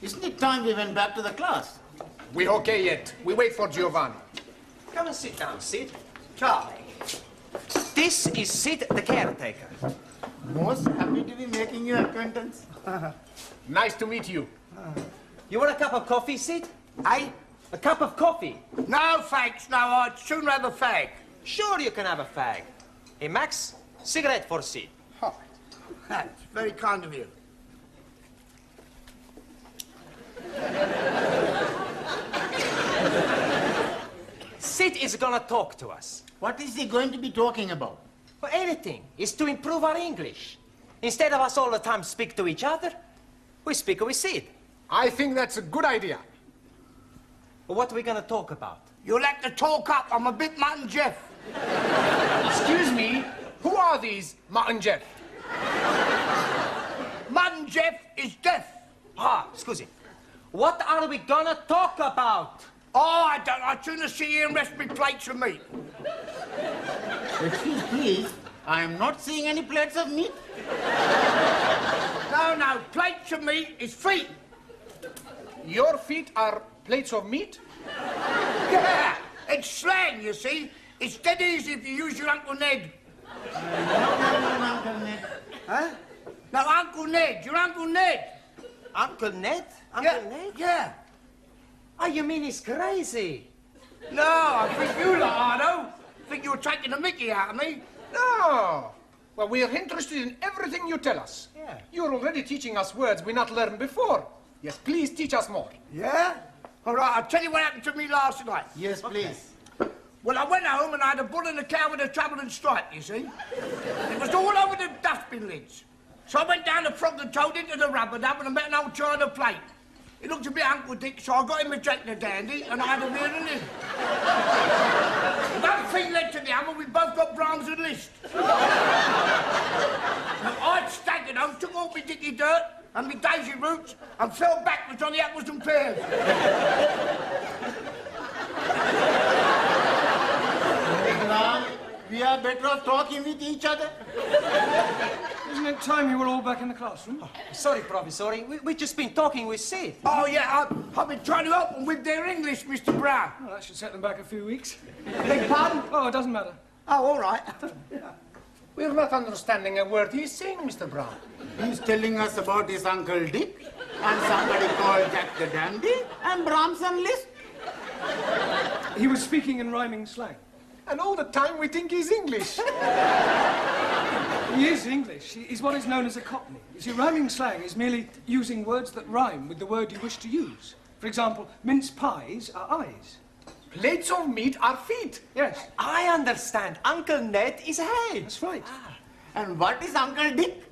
Isn't it time we went back to the class? We're okay yet. We wait for Giovanni. Come and sit down, Sid. Charlie. This is Sid, the caretaker. Most happy to be making your acquaintance. Nice to meet you. You want a cup of coffee, Sid? Aye? A cup of coffee? No, thanks, no, I'd sooner have a fag. Sure you can have a fag. Hey, Max, cigarette for Sid. Oh, that's very kind of you. Sid is gonna talk to us. What is he going to be talking about? For anything. It's to improve our English. Instead of us all the time speak to each other, we speak with Sid. I think that's a good idea. What are we gonna talk about? You'll have to talk up. I'm a bit Mutt and Jeff. Excuse me, who are these Mutt and Jeff? Mutt and Jeff is deaf. Ah, scusi. What are we gonna talk about? Oh, I don't. I'd sooner sit here and rest my plates of meat. Excuse please, I am not seeing any plates of meat. No, plates of meat is feet. Your feet are plates of meat? Yeah, it's slang, you see. It's dead easy if you use your Uncle Ned. No, Uncle Ned. Huh? No, Uncle Ned, your Uncle Ned. Uncle Ned? Ned? Yeah. Oh, you mean he's crazy? No, I think you lot, Ardo. Think you're taking the mickey out of me. No. Well, we're interested in everything you tell us. Yeah. You're already teaching us words we not learned before. Yes, please teach us more. Yeah? All right, I'll tell you what happened to me last night. Yes, please. Well, I went home and I had a bull and a cow with a trouble and stripe, you see. It was all over the dustbin lids. So I went down the frog and toad into the rubber dump and I met an old china plate. It looked a bit Uncle Dick, so I got him a Jack the Dandy and I had a real in. One thing led to the other, we both got Brahms and Liszt. I'd staggered home, took off my dicky dirt and my daisy roots and fell backwards on the apples and pears. Now, we are better off talking with each other. Isn't it time you were all back in the classroom? Oh, sorry, Professor. We've just been talking with Sid. Oh, yeah, I've been trying to help them with their English, Mr. Brown. Well, that should set them back a few weeks. Beg pardon? Oh, it doesn't matter. Oh, all right. We're not understanding a word he's saying, Mr. Brown. He's telling us about his Uncle Dick and somebody called Jack the Dandy and Brahms and Liszt. He was speaking in rhyming slang. And all the time we think he's English. He is English. He's what is known as a cockney. You see, rhyming slang is merely using words that rhyme with the word you wish to use. For example, mince pies are eyes. Plates of meat are feet. Yes. I understand. Uncle Ned is head. That's right. And what is Uncle Dick?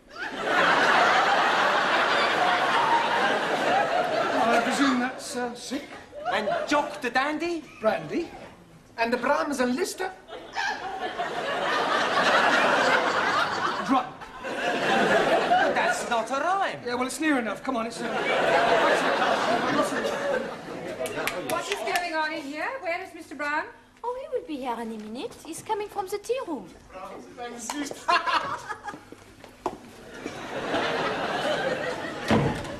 I presume that's sick. And Jock the Dandy? Brandy. And the Brahms and Liszt? Drunk. That's not a rhyme. Yeah, well, it's near enough. Come on, it's... What is going on in here? Where is Mr. Brown? Oh, he will be here any minute. He's coming from the tea room.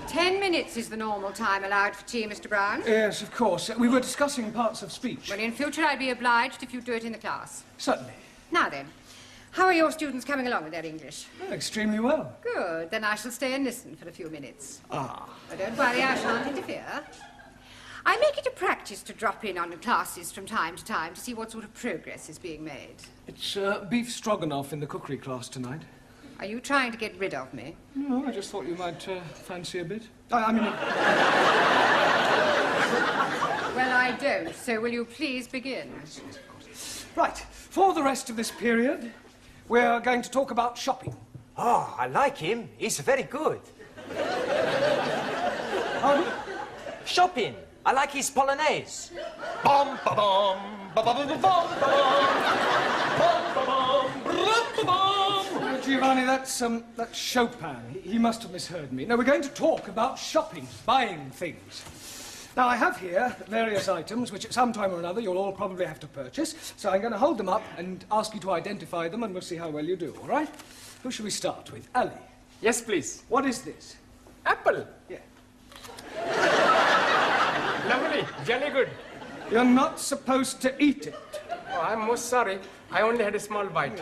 10 minutes is the normal time allowed for tea, Mr. Brown. Yes, of course. We were discussing parts of speech. Well, in future, I'd be obliged if you do it in the class. Certainly. Now then, how are your students coming along with their English? Oh, extremely well. Good. Then I shall stay and listen for a few minutes. Ah. But don't worry, I shan't interfere. I make it a practice to drop in on the classes from time to time to see what sort of progress is being made. It's beef stroganoff in the cookery class tonight. Are you trying to get rid of me? No, I just thought you might fancy a bit. I mean... Well, I don't, so will you please begin? Right. For the rest of this period, we're going to talk about shopping. Oh, I like him. He's very good. Pardon? Shopping. I like his Polonaise. Bum, ba, bum, ba, ba, ba, ba, bum, ba, bum, bum, ba, bum. Giovanni, that's Chopin. He must have misheard me. No, we're going to talk about shopping, buying things. Now, I have here various items which at some time or another you'll all probably have to purchase, so I'm going to hold them up and ask you to identify them and we'll see how well you do, all right? Who shall we start with? Ali. Yes, please. What is this? Apple. Yeah. Lovely, jolly good. You're not supposed to eat it. Oh, I'm most sorry. I only had a small bite.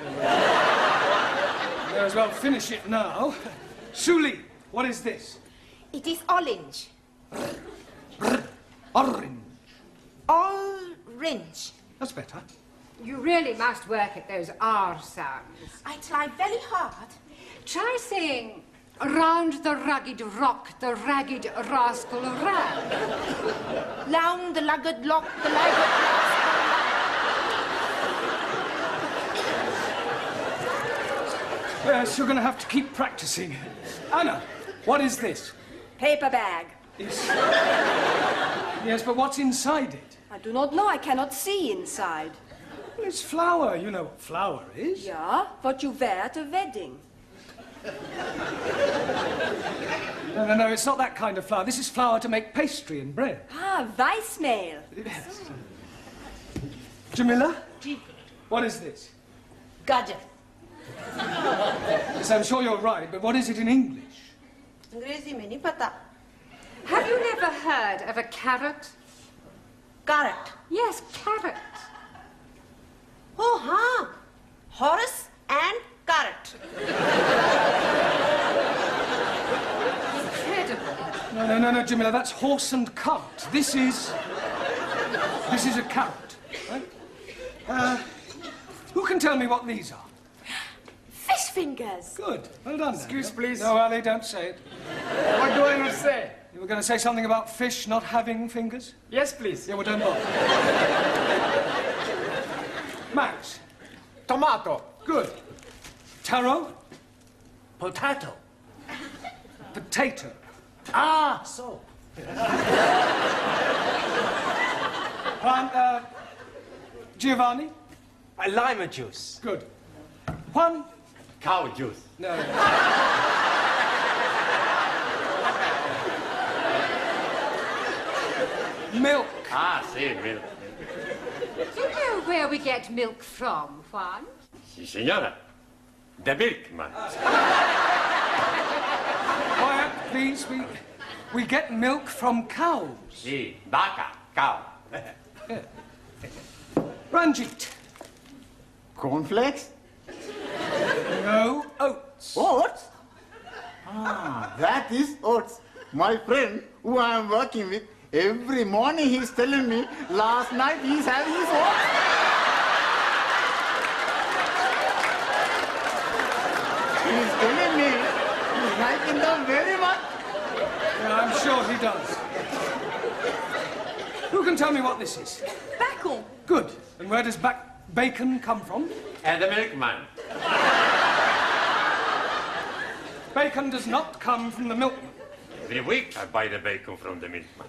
May as well finish it now. Suli, what is this? It is orange. Orange. Orange. That's better. You really must work at those R sounds. I try very hard. Try saying, round the rugged rock, the ragged rascal ran. Round the lugged lock, the lugged Yes, you're going to have to keep practicing. Anna, what is this? Paper bag. Yes, but what's inside it? I do not know. I cannot see inside. Well, it's flour. You know what flour is. Yeah, what you wear at a wedding. No, it's not that kind of flour. This is flour to make pastry and bread. Ah, Weissmehl. Yes. Jamila, what is this? Gajar. Yes, I'm sure you're right, but what is it in English? अंग्रेजी में नहीं पता. Have you never heard of a carrot? Carrot. Yes, carrot. Oh, हाँ. Horse and carrot. Incredible. No, Jamila, that's horse and cart. This is a carrot. Right? Who can tell me what these are? Fish fingers. Good. Well done. Excuse, Daniel. please. No, Ali, don't say it. What do I not say? You were going to say something about fish not having fingers? Yes, please. Yeah, well, don't bother. Max. Tomato. Good. Taro. Potato. Potato. Ah, so. Giovanni. Lima juice. Good. Juan. Cow juice. No. Milk. Ah, see, milk. Do you know where we get milk from, Juan? Si, señora. The milkman. Quiet, please. We get milk from cows. Si, vaca, cow. Ranjit. Cornflakes? No, oats. Oats? Ah, that is oats. My friend, who I am working with, every morning he's telling me, last night he's having his oats. He's telling me he's liking them very much. Yeah, I'm sure he does. Who can tell me what this is? Bacon. Good. And where does bacon come from? And the milkman. Bacon does not come from the milkman. Every week I buy the bacon from the milkman.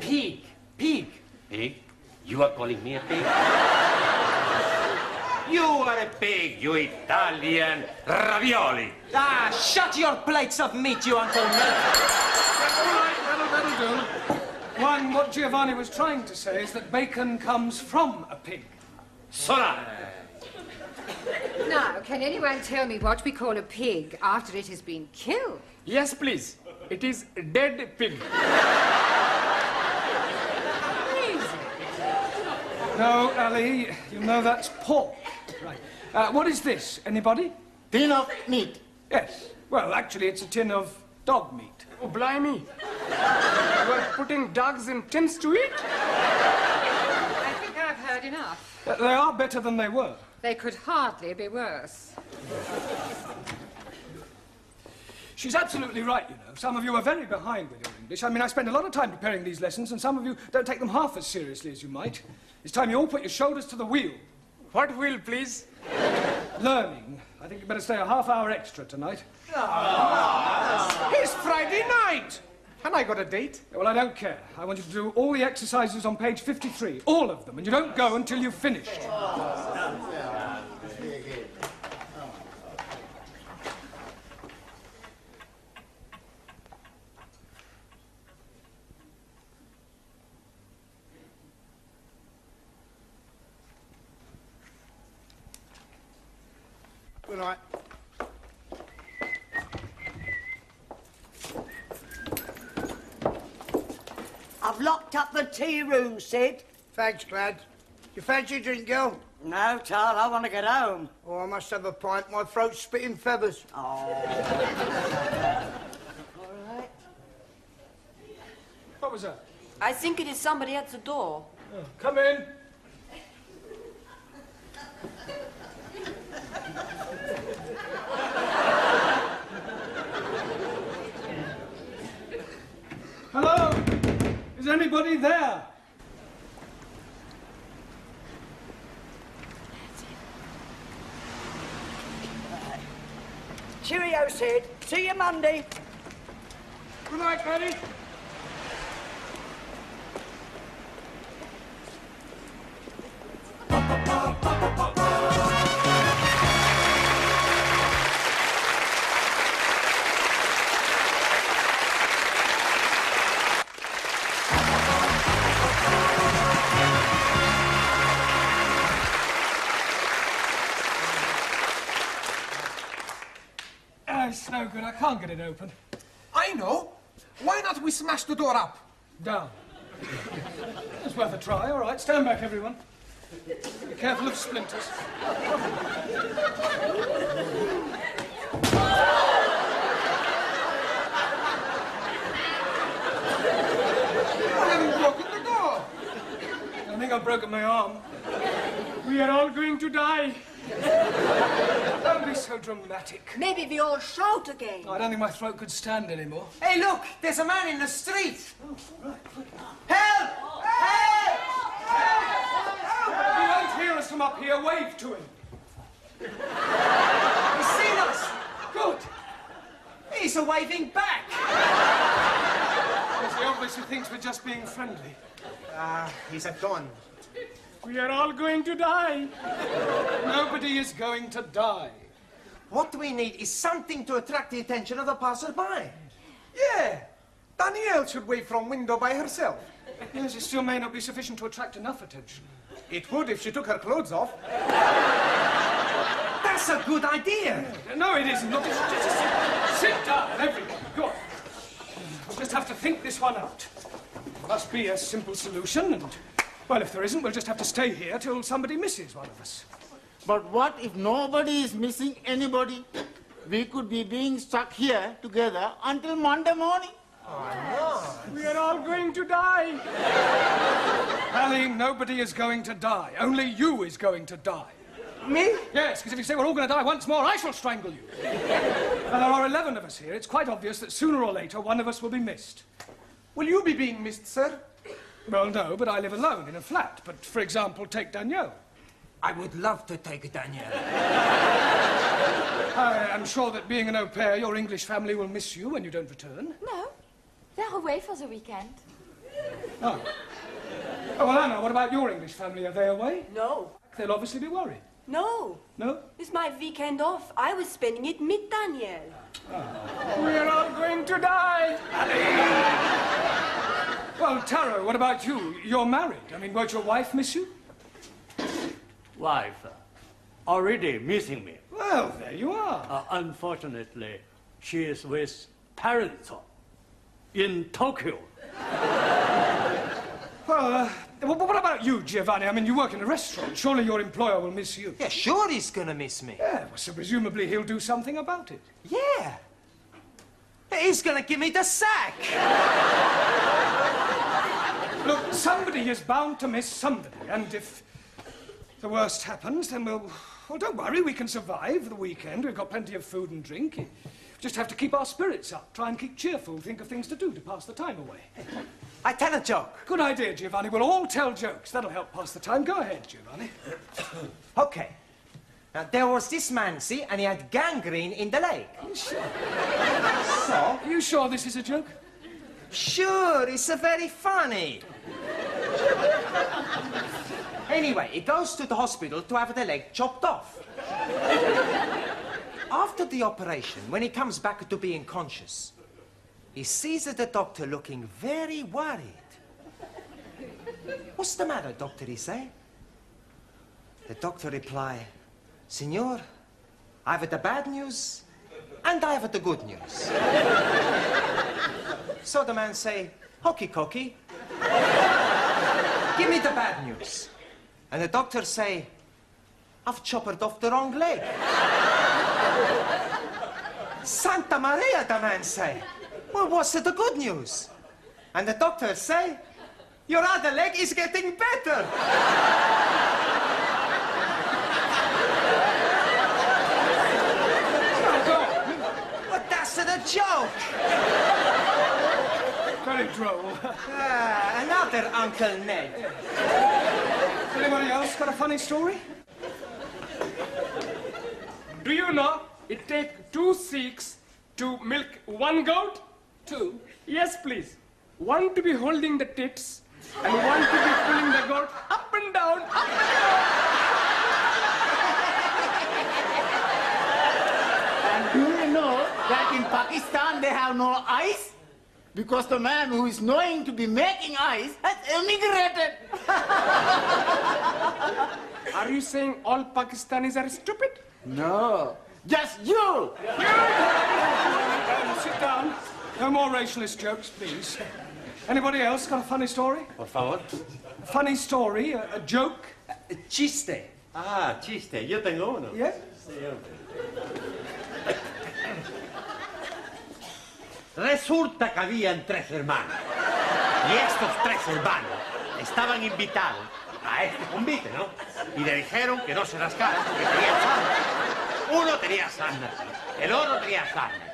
Pig. Pig. Pig? You are calling me a pig? You are a pig, you Italian ravioli. Ah, shut your plates of meat, you Uncle Milk. All right, that'll do. One, what Giovanni was trying to say is that bacon comes from a pig. Sola. Now, can anyone tell me what we call a pig after it has been killed? Yes, please. It is dead pig. No, Ali, you know that's pork. Right. What is this? Anybody? Tin of meat. Yes. Well, actually, it's a tin of dog meat. Oh, blimey. You are putting dogs in tins to eat? I think I've heard enough. They are better than they were. They could hardly be worse. She's absolutely right, you know. Some of you are very behind with your English. I mean, I spend a lot of time preparing these lessons, and some of you don't take them half as seriously as you might. It's time you all put your shoulders to the wheel. What will, please? Learning. I think you better stay a half hour extra tonight. It's Friday night. And I got a date. Well, I don't care. I want you to do all the exercises on page 53. All of them. And you don't go until you've finished. Good night. I've locked up the tea room, Sid. Thanks, Glad. You fancy a drink, girl? No, Charles, I want to get home. Oh, I must have a pint. My throat's spitting feathers. Oh. All right. What was that? I think it is somebody at the door. Oh, come in. Hello? Is anybody there? Cheerio, Sid. See you Monday. Good night, Granny. It's no good. I can't get it open. I know. Why not we smash the door up? Down. It's worth a try. All right, stand back, everyone. Be careful of splinters. You haven't broken the door. I think I've broken my arm. We are all going to die. Don't be so dramatic. Maybe we all shout again. I don't think my throat could stand anymore. Hey, look, there's a man in the street. Oh, right. Help! Help! If you don't hear us from up here, wave to him. He's seen us. Good. He's waving back. Yes, he obviously thinks we're just being friendly. He's a gun. We are all going to die. Nobody is going to die. What we need is something to attract the attention of the passerby. Yeah. Danielle should wave from window by herself. Yes, it still may not be sufficient to attract enough attention. It would if she took her clothes off. That's a good idea. No, it isn't. Look, just sit down, everyone. Go on. We'll just have to think this one out. There must be a simple solution, and, well, if there isn't, we'll just have to stay here till somebody misses one of us. But what if nobody is missing anybody? We could be being stuck here together until Monday morning. We are all going to die. Ali, nobody is going to die. Only you is going to die. Me? Yes, because if you say we're all going to die once more, I shall strangle you. Now, there are 11 of us here. It's quite obvious that sooner or later one of us will be missed. Will you be being missed, sir? Well, no, but I live alone in a flat. But, for example, take Danielle. I would love to take Danielle. I am sure that being an au pair, your English family will miss you when you don't return. No, they're away for the weekend. Oh. Oh, well, Anna, what about your English family? Are they away? No. They'll obviously be worried. No. No? It's my weekend off. I was spending it with Daniel. We are all going to die. Well, Taro, what about you? You're married. I mean, won't your wife miss you? Wife already missing me. Well, there you are. Unfortunately, she is with parents in Tokyo. Well, what about you, Giovanni? I mean, you work in a restaurant. Surely your employer will miss you. Yeah, sure he's gonna miss me. Yeah, well, so presumably he'll do something about it. Yeah. He's gonna give me the sack. Look, somebody is bound to miss somebody, and if the worst happens, then well, don't worry, we can survive the weekend. We've got plenty of food and drink. We just have to keep our spirits up, try and keep cheerful, think of things to do to pass the time away. I tell a joke. Good idea, Giovanni. We'll all tell jokes. That'll help pass the time. Go ahead, Giovanni. Okay. Now, there was this man, see, and he had gangrene in the leg. Sure. So? Are you sure this is a joke? Sure, it's very funny. Anyway, he goes to the hospital to have the leg chopped off. After the operation, when he comes back to being conscious, he sees the doctor looking very worried. What's the matter, doctor, he say? The doctor reply, Signor, I have the bad news and I have the good news. So the man say, hokey cokey, Give me the bad news. And the doctor say, I've chopped off the wrong leg. Santa Maria, the man say. Well, what's the good news? And the doctor say, your other leg is getting better. But that's a joke. Very droll. Another Uncle Ned. Anybody else got a funny story? Do you know it takes 2 Sikhs to milk 1 goat? 2? Yes, please. 1 to be holding the tits and 1 to be pulling the goat up and down, up and down. And do you know that in Pakistan they have no eyes? Because the man who is knowing to be making eyes has emigrated. Are you saying all Pakistanis are stupid? No, just you. Sit down. No more racialist jokes, please. Anybody else got a funny story? Por favor. A funny story, a joke? Chiste. Ah, chiste. Yo tengo uno. Yeah? Sí, hombre. Resulta que habían 3 hermanos. Y estos 3 hermanos estaban invitados a este convite, ¿no? Y le dijeron que no se rascaran porque tenían sarna. Uno tenía sarna aquí, el otro tenía sarna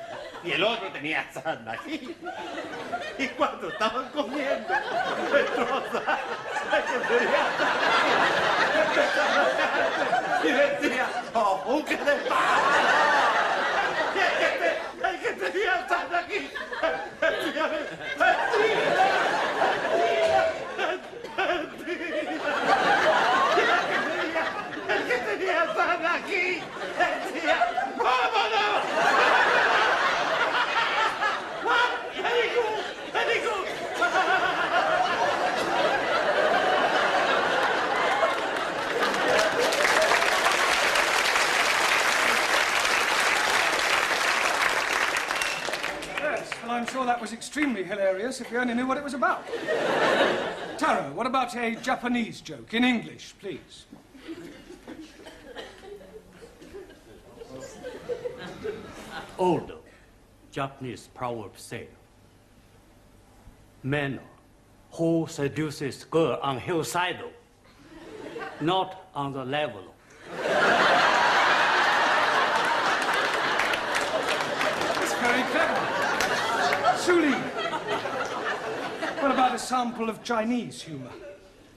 y el otro tenía sarna aquí. Y cuando estaban comiendo, el trozo que tenía sarna aquí, y decía, ¡oh, qué de paz! El que tenía sarna aquí, el que tenía sarna aquí, decía, ¡vámonos! Very good, very good. Yes, well, I'm sure that was extremely hilarious if you only knew what it was about. Taro, what about a Japanese joke in English, please? Old Japanese proverb say, man who seduces girl on hillside, not on the level. It's very clever. Suli, what about a sample of Chinese humor?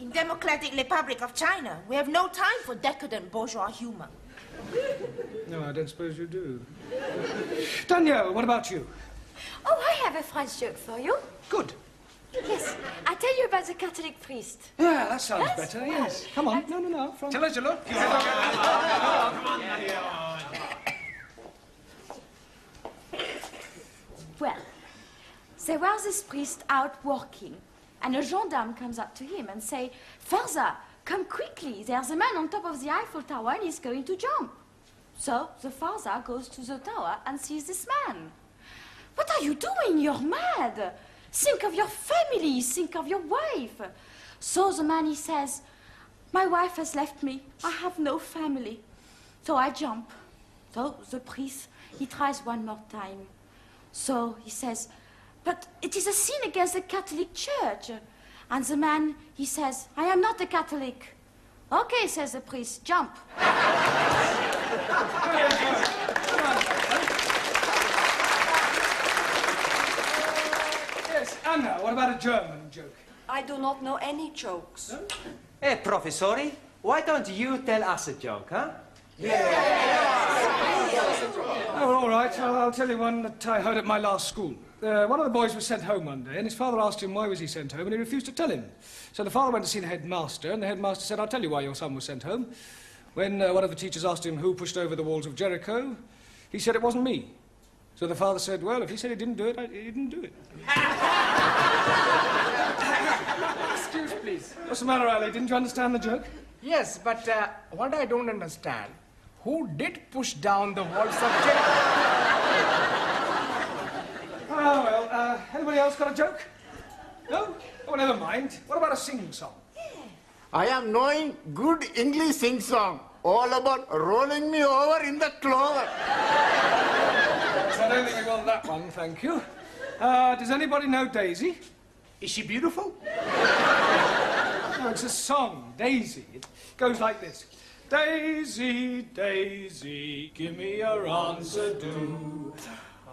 In Democratic Republic of China, we have no time for decadent bourgeois humor. No, I don't suppose you do. Danielle, what about you? Oh, I have a French joke for you. Good. Yes, I tell you about the Catholic priest. Yeah, that sounds better, yes. Come on. No. From... Tell us your look. Well, there was this priest out working, and a gendarme comes up to him and say, "Father, come quickly, there's a man on top of the Eiffel Tower and he's going to jump." So the father goes to the tower and sees this man. "What are you doing? You're mad. Think of your family, think of your wife." So the man, he says, "My wife has left me, I have no family." So I jump. So the priest, he tries one more time. So he says, "But it is a sin against the Catholic Church." And the man, he says, "I am not a Catholic." "Okay," says the priest, "jump." Yes, Anna, what about a German joke? I do not know any jokes. No? Hey, Professori, why don't you tell us a joke, huh? Oh, all right, I'll tell you one that I heard at my last school. One of the boys was sent home one day, and his father asked him why was he sent home, and he refused to tell him. So the father went to see the headmaster, and the headmaster said, "I'll tell you why your son was sent home." When one of the teachers asked him who pushed over the walls of Jericho, he said it wasn't me. So the father said, "Well, if he said he didn't do it, he didn't do it." Excuse, please. What's the matter, Ali? Didn't you understand the joke? Yes, but what I don't understand, who did push down the walls of Jericho? Oh, well, anybody else got a joke? No? Oh, never mind. What about a sing-song? I am knowing good English sing song. All about rolling me over in the clover. I don't think we got that one, thank you. Does anybody know Daisy? Is she beautiful? No, it's a song, Daisy. It goes like this. Daisy, Daisy, give me your answer, do.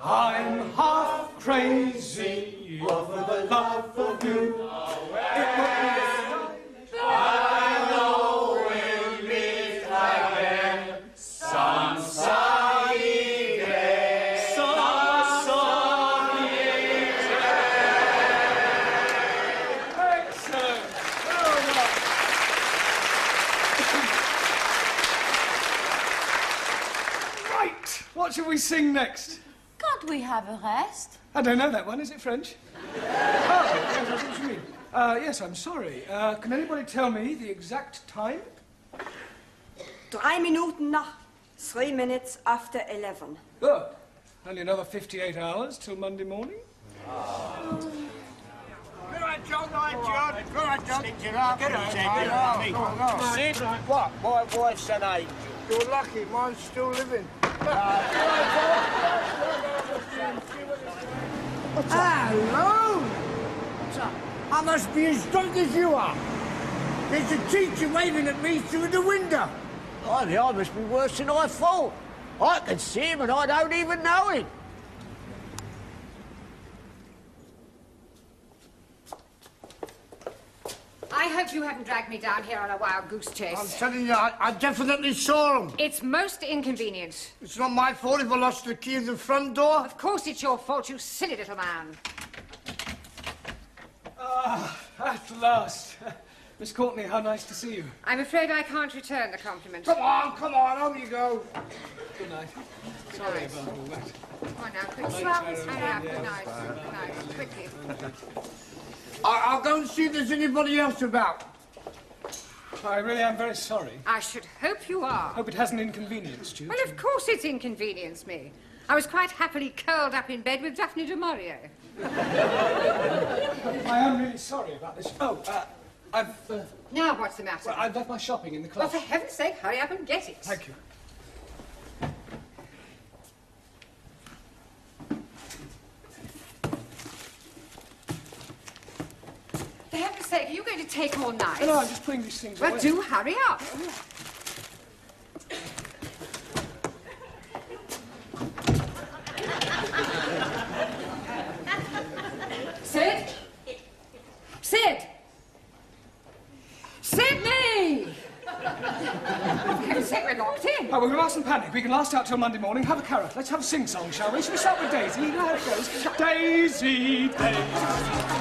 I'm half crazy over the love of you. It would be a I know we'll meet again some sunny day. Some sunny day. Excellent. Well done. Right. What shall we sing next? Can't we have a rest? I don't know that one. Is it French? Oh, yes, that's what you mean. Yes, I'm sorry. Can anybody tell me the exact time? 3 Minuten nach. 3 minutes after 11. Good. Only another 58 hours till Monday morning. Good on, John. Good on, John. Good on, John. Stick it up. Good on, Sid. What? My wife's an angel. You're lucky. Mine's still living. Hello! What's up? I must be as drunk as you are. There's a teacher waving at me through the window. I must be worse than I thought. I can see him and I don't even know him. I hope you haven't dragged me down here on a wild goose chase. I'm telling you, I definitely saw him. It's most inconvenient. It's not my fault if I lost the key of the front door. Of course it's your fault, you silly little man. Ah, at last. Miss Courtney, how nice to see you. I'm afraid I can't return the compliment. Come on, on you go. Good night. Sorry about all that. Come on now, quickly. Hurry up, good night. Good night, quickly. I'll go and see if there's anybody else about. I really am very sorry. I should hope you are. Hope it hasn't inconvenienced you. Well, of course it's inconvenienced me. I was quite happily curled up in bed with Daphne du Maurier. I am really sorry about this. Oh, I've... Now what's the matter? Well, I've left my shopping in the Well, closet. for heaven's sake, hurry up and get it. Thank you. For heaven's sake, are you going to take all night? No, I'm just putting these things Well, away. do hurry up. Sid? Sid! Sydney! For heaven's sake, we're locked in. Oh, well, we mustn't panic. We can last out till Monday morning. Have a carrot. Let's have a sing-song, shall we? Shall we start with Daisy? You know how it goes. Daisy, Daisy.